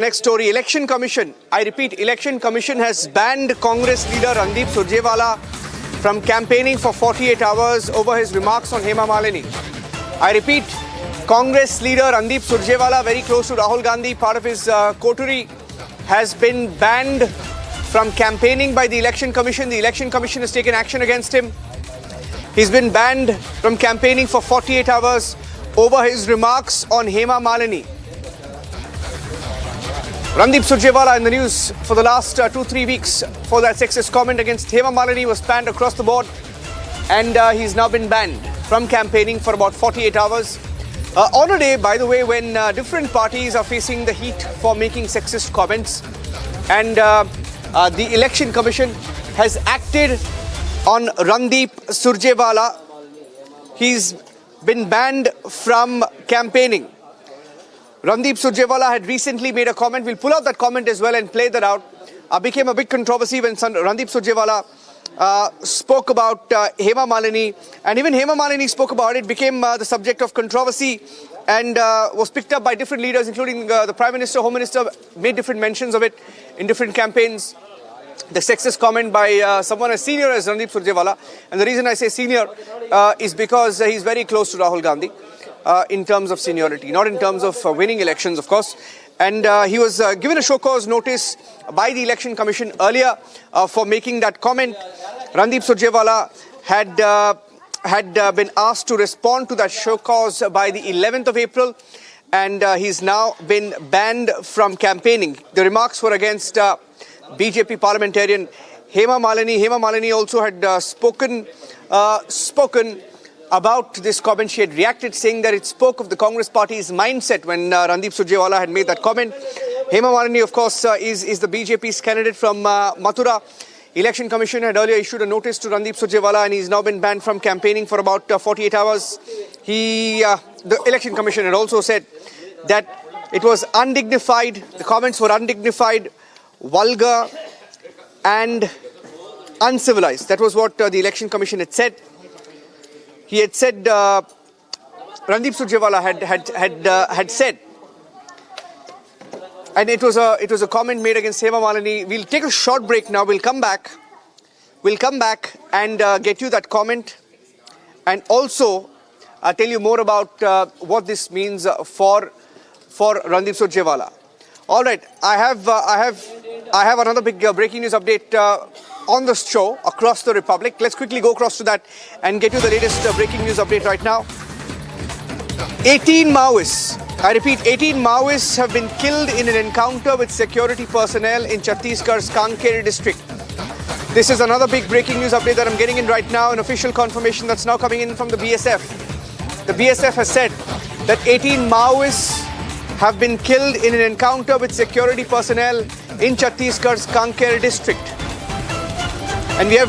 Next story, Election Commission. I repeat, Election Commission has banned Congress leader Randeep Surjewala from campaigning for 48 hours over his remarks on Hema Malini. I repeat, Congress leader Randeep Surjewala, very close to Rahul Gandhi, part of his coterie, has been banned from campaigning by the Election Commission. The Election Commission has taken action against him. He's been banned from campaigning for 48 hours over his remarks on Hema Malini. Randeep Surjewala in the news for the last 2-3 weeks for that sexist comment against Hema Malini was banned across the board, and he's now been banned from campaigning for about 48 hours. On a day, by the way, when different parties are facing the heat for making sexist comments, and the Election Commission has acted on Randeep Surjewala. He's been banned from campaigning. Randeep Surjewala had recently made a comment. We'll pull out that comment as well and play that out. Became a big controversy when Randeep Surjewala spoke about Hema Malini, and even Hema Malini spoke about it. Became the subject of controversy and was picked up by different leaders, including the Prime Minister, Home Minister, made different mentions of it in different campaigns. The sexist comment by someone as senior as Randeep Surjewala, and the reason I say senior is because he's very close to Rahul Gandhi. In terms of seniority, not in terms of winning elections, of course. And he was given a show cause notice by the Election Commission earlier for making that comment. Randeep Surjewala had been asked to respond to that show cause by the 11th of April, and he's now been banned from campaigning. The remarks were against BJP parliamentarian Hema Malini. Hema Malini also had spoken about this comment. She had reacted, saying that it spoke of the Congress party's mindset when Randeep Surjewala had made that comment. Hema Malini, of course, is the BJP's candidate from Mathura. Election Commission had earlier issued a notice to Randeep Surjewala, and he's now been banned from campaigning for about 48 hours. The Election Commission had also said that it was undignified. The comments were undignified, vulgar, and uncivilized. That was what the Election Commission had said. He had said, Randeep Surjewala had said, and it was a comment made against Hema Malini. We'll take a short break now. We'll come back and get you that comment, and also tell you more about what this means for Randeep Surjewala. All right, I have another big breaking news update on the show across the Republic. Let's quickly go across to that and get you the latest breaking news update right now. 18 Maoists, I repeat, 18 Maoists have been killed in an encounter with security personnel in Chhattisgarh's Kanker district. This is another big breaking news update that I'm getting in right now, an official confirmation that's now coming in from the BSF. The BSF has said that 18 Maoists have been killed in an encounter with security personnel in Chhattisgarh's Kanker district. And we have